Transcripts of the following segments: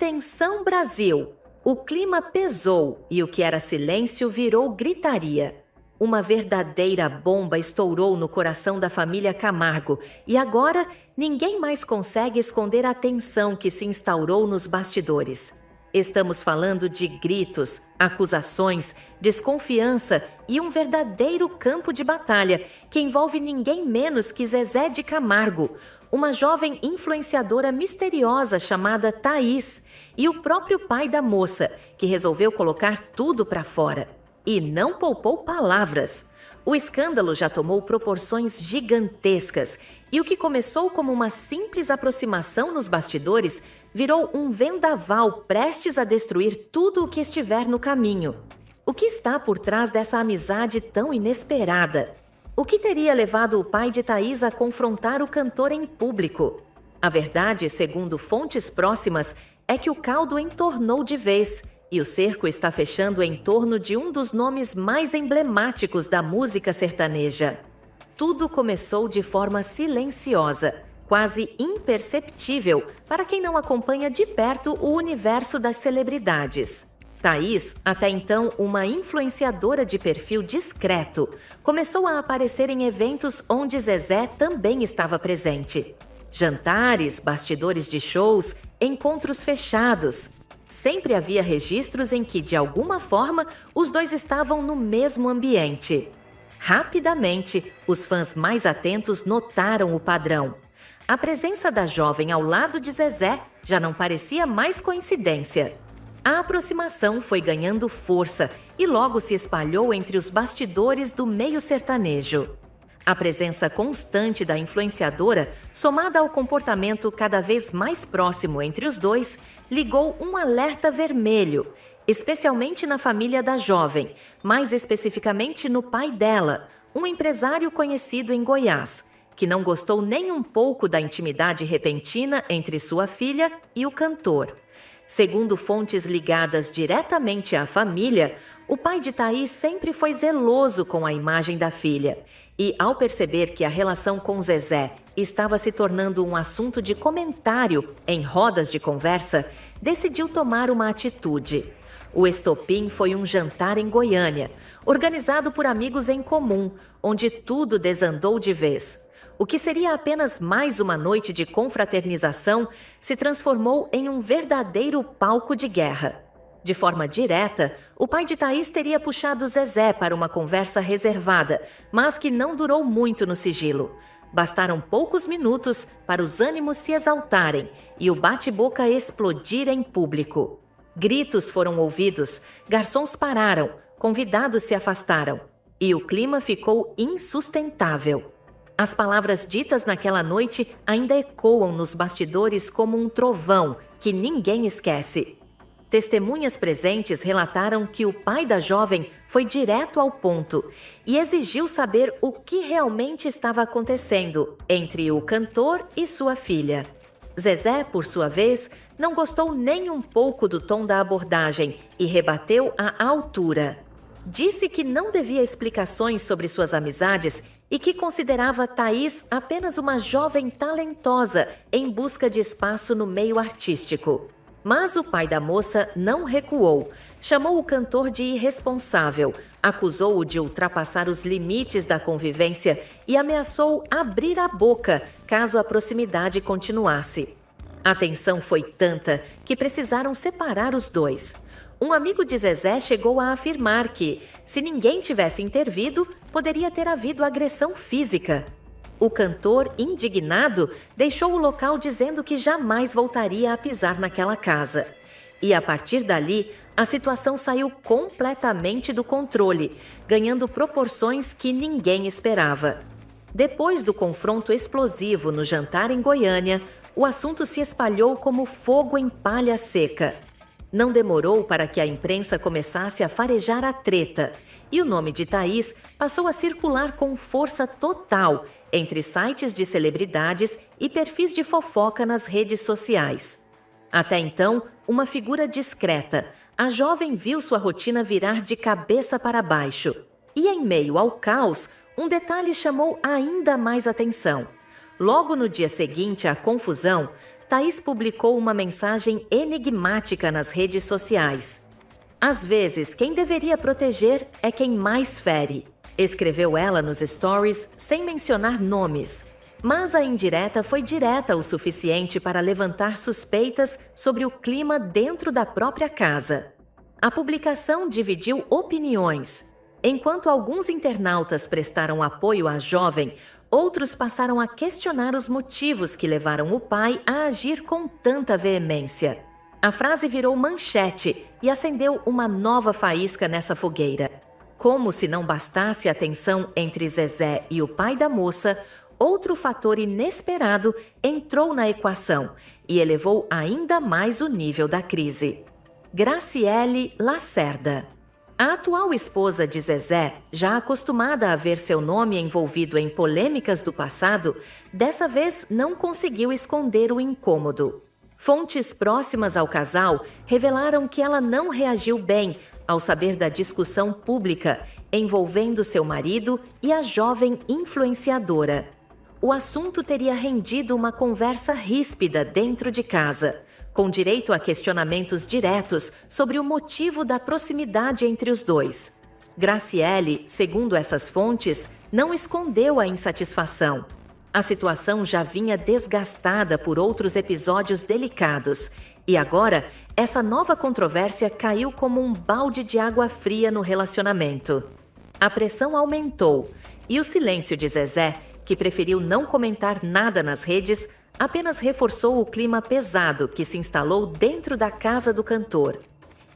Atenção, Brasil! O clima pesou e o que era silêncio virou gritaria. Uma verdadeira bomba estourou no coração da família Camargo e agora ninguém mais consegue esconder a tensão que se instaurou nos bastidores. Estamos falando de gritos, acusações, desconfiança e um verdadeiro campo de batalha que envolve ninguém menos que Zezé de Camargo, uma jovem influenciadora misteriosa chamada Thaís, e o próprio pai da moça, que resolveu colocar tudo para fora. E não poupou palavras. O escândalo já tomou proporções gigantescas e o que começou como uma simples aproximação nos bastidores virou um vendaval prestes a destruir tudo o que estiver no caminho. O que está por trás dessa amizade tão inesperada? O que teria levado o pai de Thaís a confrontar o cantor em público? A verdade, segundo fontes próximas, é que o caldo entornou de vez e o cerco está fechando em torno de um dos nomes mais emblemáticos da música sertaneja. Tudo começou de forma silenciosa, quase imperceptível para quem não acompanha de perto o universo das celebridades. Thaís, até então uma influenciadora de perfil discreto, começou a aparecer em eventos onde Zezé também estava presente. Jantares, bastidores de shows, encontros fechados. Sempre havia registros em que, de alguma forma, os dois estavam no mesmo ambiente. Rapidamente, os fãs mais atentos notaram o padrão. A presença da jovem ao lado de Zezé já não parecia mais coincidência. A aproximação foi ganhando força e logo se espalhou entre os bastidores do meio sertanejo. A presença constante da influenciadora, somada ao comportamento cada vez mais próximo entre os dois, ligou um alerta vermelho, especialmente na família da jovem, mais especificamente no pai dela, um empresário conhecido em Goiás, que não gostou nem um pouco da intimidade repentina entre sua filha e o cantor. Segundo fontes ligadas diretamente à família, o pai de Thaís sempre foi zeloso com a imagem da filha e, ao perceber que a relação com Zezé estava se tornando um assunto de comentário em rodas de conversa, decidiu tomar uma atitude. O estopim foi um jantar em Goiânia, organizado por amigos em comum, onde tudo desandou de vez. O que seria apenas mais uma noite de confraternização se transformou em um verdadeiro palco de guerra. De forma direta, o pai de Thaís teria puxado Zezé para uma conversa reservada, mas que não durou muito no sigilo. Bastaram poucos minutos para os ânimos se exaltarem e o bate-boca explodir em público. Gritos foram ouvidos, garçons pararam, convidados se afastaram e o clima ficou insustentável. As palavras ditas naquela noite ainda ecoam nos bastidores como um trovão que ninguém esquece. Testemunhas presentes relataram que o pai da jovem foi direto ao ponto e exigiu saber o que realmente estava acontecendo entre o cantor e sua filha. Zezé, por sua vez, não gostou nem um pouco do tom da abordagem e rebateu à altura. Disse que não devia explicações sobre suas amizades e que considerava Thaís apenas uma jovem talentosa em busca de espaço no meio artístico. Mas o pai da moça não recuou, chamou o cantor de irresponsável, acusou-o de ultrapassar os limites da convivência e ameaçou abrir a boca caso a proximidade continuasse. A tensão foi tanta que precisaram separar os dois. Um amigo de Zezé chegou a afirmar que, se ninguém tivesse intervido, poderia ter havido agressão física. O cantor, indignado, deixou o local dizendo que jamais voltaria a pisar naquela casa. E a partir dali, a situação saiu completamente do controle, ganhando proporções que ninguém esperava. Depois do confronto explosivo no jantar em Goiânia, o assunto se espalhou como fogo em palha seca. Não demorou para que a imprensa começasse a farejar a treta, e o nome de Thaís passou a circular com força total entre sites de celebridades e perfis de fofoca nas redes sociais. Até então, uma figura discreta, a jovem viu sua rotina virar de cabeça para baixo. E em meio ao caos, um detalhe chamou ainda mais atenção. Logo no dia seguinte à confusão, Thaís publicou uma mensagem enigmática nas redes sociais. Às vezes, quem deveria proteger é quem mais fere, escreveu ela nos stories sem mencionar nomes. Mas a indireta foi direta o suficiente para levantar suspeitas sobre o clima dentro da própria casa. A publicação dividiu opiniões. Enquanto alguns internautas prestaram apoio à jovem, outros passaram a questionar os motivos que levaram o pai a agir com tanta veemência. A frase virou manchete e acendeu uma nova faísca nessa fogueira. Como se não bastasse a tensão entre Zezé e o pai da moça, outro fator inesperado entrou na equação e elevou ainda mais o nível da crise. Graciele Lacerda. A atual esposa de Zezé, já acostumada a ver seu nome envolvido em polêmicas do passado, dessa vez não conseguiu esconder o incômodo. Fontes próximas ao casal revelaram que ela não reagiu bem ao saber da discussão pública envolvendo seu marido e a jovem influenciadora. O assunto teria rendido uma conversa ríspida dentro de casa, com direito a questionamentos diretos sobre o motivo da proximidade entre os dois. Graciele, segundo essas fontes, não escondeu a insatisfação. A situação já vinha desgastada por outros episódios delicados, e agora essa nova controvérsia caiu como um balde de água fria no relacionamento. A pressão aumentou, e o silêncio de Zezé, que preferiu não comentar nada nas redes, apenas reforçou o clima pesado que se instalou dentro da casa do cantor.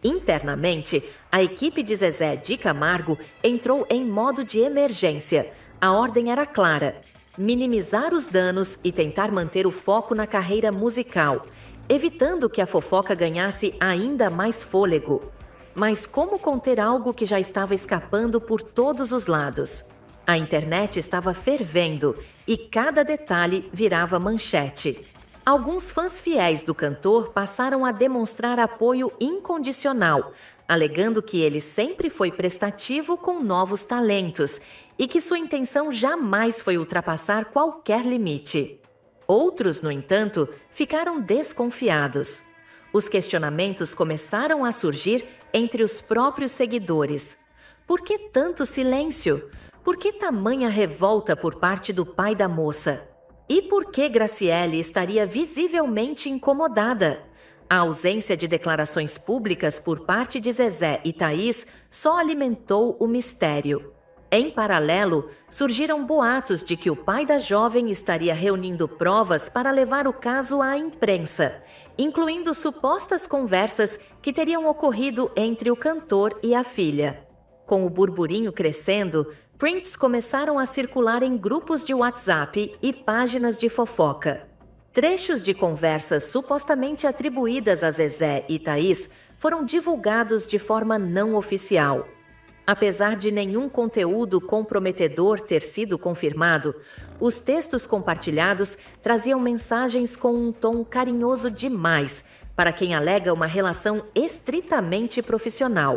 Internamente, a equipe de Zezé de Camargo entrou em modo de emergência. A ordem era clara: minimizar os danos e tentar manter o foco na carreira musical, evitando que a fofoca ganhasse ainda mais fôlego. Mas como conter algo que já estava escapando por todos os lados? A internet estava fervendo e cada detalhe virava manchete. Alguns fãs fiéis do cantor passaram a demonstrar apoio incondicional, alegando que ele sempre foi prestativo com novos talentos e que sua intenção jamais foi ultrapassar qualquer limite. Outros, no entanto, ficaram desconfiados. Os questionamentos começaram a surgir entre os próprios seguidores. Por que tanto silêncio? Por que tamanha revolta por parte do pai da moça? E por que Graciele estaria visivelmente incomodada? A ausência de declarações públicas por parte de Zezé e Thaís só alimentou o mistério. Em paralelo, surgiram boatos de que o pai da jovem estaria reunindo provas para levar o caso à imprensa, incluindo supostas conversas que teriam ocorrido entre o cantor e a filha. Com o burburinho crescendo, prints começaram a circular em grupos de WhatsApp e páginas de fofoca. Trechos de conversas supostamente atribuídas a Zezé e Thaís foram divulgados de forma não oficial. Apesar de nenhum conteúdo comprometedor ter sido confirmado, os textos compartilhados traziam mensagens com um tom carinhoso demais para quem alega uma relação estritamente profissional.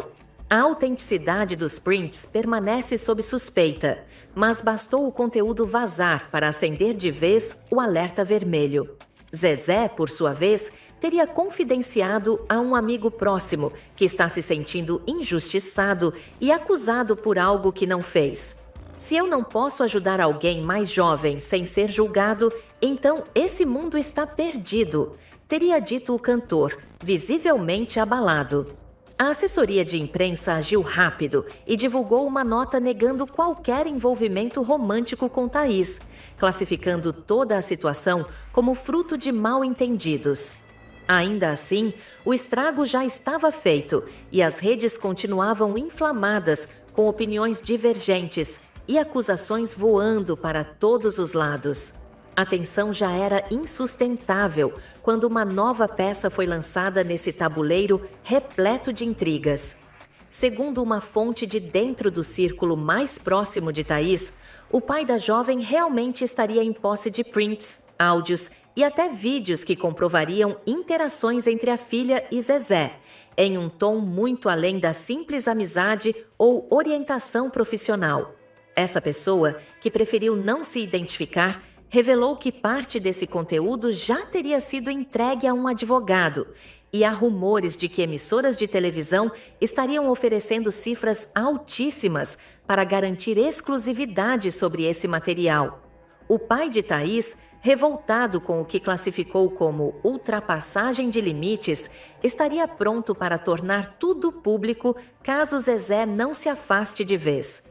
A autenticidade dos prints permanece sob suspeita, mas bastou o conteúdo vazar para acender de vez o alerta vermelho. Zezé, por sua vez, teria confidenciado a um amigo próximo que está se sentindo injustiçado e acusado por algo que não fez. Se eu não posso ajudar alguém mais jovem sem ser julgado, então esse mundo está perdido, teria dito o cantor, visivelmente abalado. A assessoria de imprensa agiu rápido e divulgou uma nota negando qualquer envolvimento romântico com Thaís, classificando toda a situação como fruto de mal-entendidos. Ainda assim, o estrago já estava feito e as redes continuavam inflamadas com opiniões divergentes e acusações voando para todos os lados. A tensão já era insustentável quando uma nova peça foi lançada nesse tabuleiro repleto de intrigas. Segundo uma fonte de dentro do círculo mais próximo de Thaís, o pai da jovem realmente estaria em posse de prints, áudios e até vídeos que comprovariam interações entre a filha e Zezé, em um tom muito além da simples amizade ou orientação profissional. Essa pessoa, que preferiu não se identificar, revelou que parte desse conteúdo já teria sido entregue a um advogado, e há rumores de que emissoras de televisão estariam oferecendo cifras altíssimas para garantir exclusividade sobre esse material. O pai de Thaís, revoltado com o que classificou como ultrapassagem de limites, estaria pronto para tornar tudo público caso Zezé não se afaste de vez.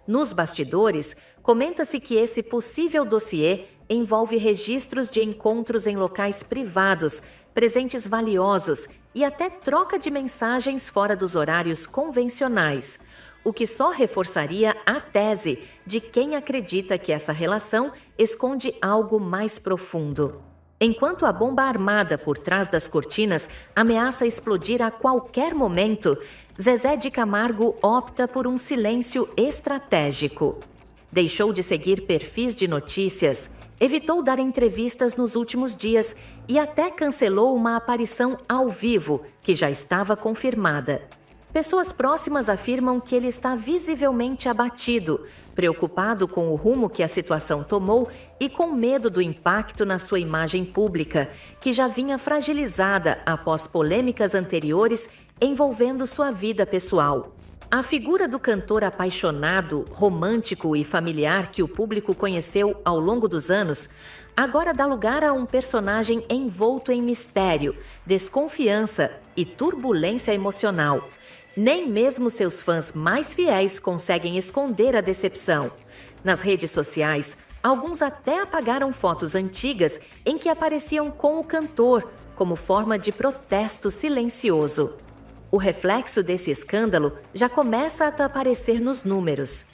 Nos bastidores, comenta-se que esse possível dossiê envolve registros de encontros em locais privados, presentes valiosos e até troca de mensagens fora dos horários convencionais, o que só reforçaria a tese de quem acredita que essa relação esconde algo mais profundo. Enquanto a bomba armada por trás das cortinas ameaça explodir a qualquer momento, Zezé de Camargo opta por um silêncio estratégico. Deixou de seguir perfis de notícias, evitou dar entrevistas nos últimos dias e até cancelou uma aparição ao vivo, que já estava confirmada. Pessoas próximas afirmam que ele está visivelmente abatido, preocupado com o rumo que a situação tomou e com medo do impacto na sua imagem pública, que já vinha fragilizada após polêmicas anteriores envolvendo sua vida pessoal. A figura do cantor apaixonado, romântico e familiar que o público conheceu ao longo dos anos, agora dá lugar a um personagem envolto em mistério, desconfiança e turbulência emocional. Nem mesmo seus fãs mais fiéis conseguem esconder a decepção. Nas redes sociais, alguns até apagaram fotos antigas em que apareciam com o cantor, como forma de protesto silencioso. O reflexo desse escândalo já começa a aparecer nos números.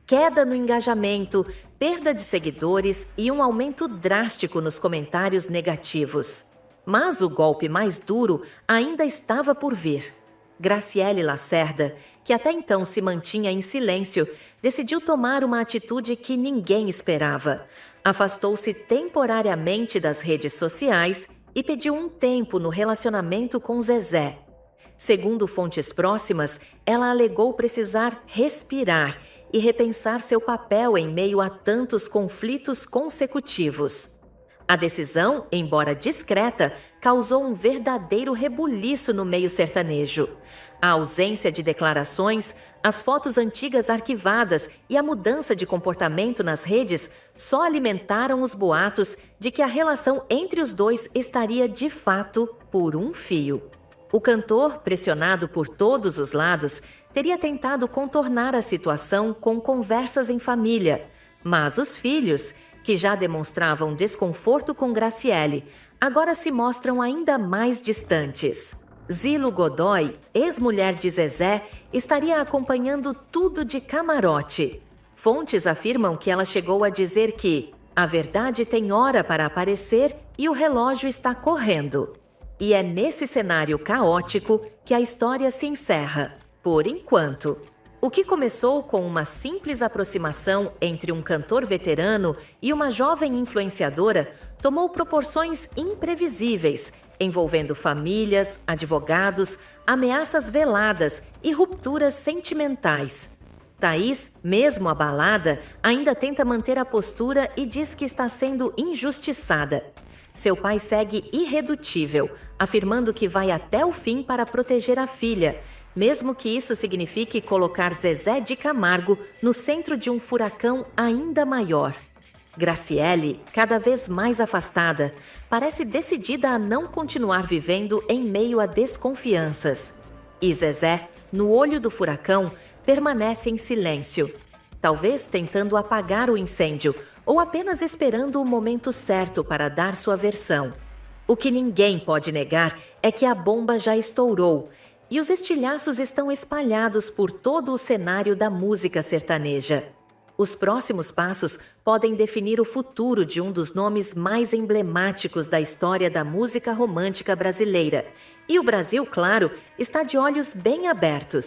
Queda no engajamento, perda de seguidores e um aumento drástico nos comentários negativos. Mas o golpe mais duro ainda estava por vir. Graciele Lacerda, que até então se mantinha em silêncio, decidiu tomar uma atitude que ninguém esperava. Afastou-se temporariamente das redes sociais e pediu um tempo no relacionamento com Zezé. Segundo fontes próximas, ela alegou precisar respirar e repensar seu papel em meio a tantos conflitos consecutivos. A decisão, embora discreta, causou um verdadeiro rebuliço no meio sertanejo. A ausência de declarações, as fotos antigas arquivadas e a mudança de comportamento nas redes só alimentaram os boatos de que a relação entre os dois estaria, de fato, por um fio. O cantor, pressionado por todos os lados, teria tentado contornar a situação com conversas em família, mas os filhos, que já demonstravam desconforto com Graciele, agora se mostram ainda mais distantes. Zilo Godoy, ex-mulher de Zezé, estaria acompanhando tudo de camarote. Fontes afirmam que ela chegou a dizer que a verdade tem hora para aparecer e o relógio está correndo. E é nesse cenário caótico que a história se encerra, por enquanto. O que começou com uma simples aproximação entre um cantor veterano e uma jovem influenciadora tomou proporções imprevisíveis, envolvendo famílias, advogados, ameaças veladas e rupturas sentimentais. Thaís, mesmo abalada, ainda tenta manter a postura e diz que está sendo injustiçada. Seu pai segue irredutível, afirmando que vai até o fim para proteger a filha, mesmo que isso signifique colocar Zezé de Camargo no centro de um furacão ainda maior. Graciele, cada vez mais afastada, parece decidida a não continuar vivendo em meio a desconfianças. E Zezé, no olho do furacão, permanece em silêncio, talvez tentando apagar o incêndio ou apenas esperando o momento certo para dar sua versão. O que ninguém pode negar é que a bomba já estourou e os estilhaços estão espalhados por todo o cenário da música sertaneja. Os próximos passos podem definir o futuro de um dos nomes mais emblemáticos da história da música romântica brasileira. E o Brasil, claro, está de olhos bem abertos.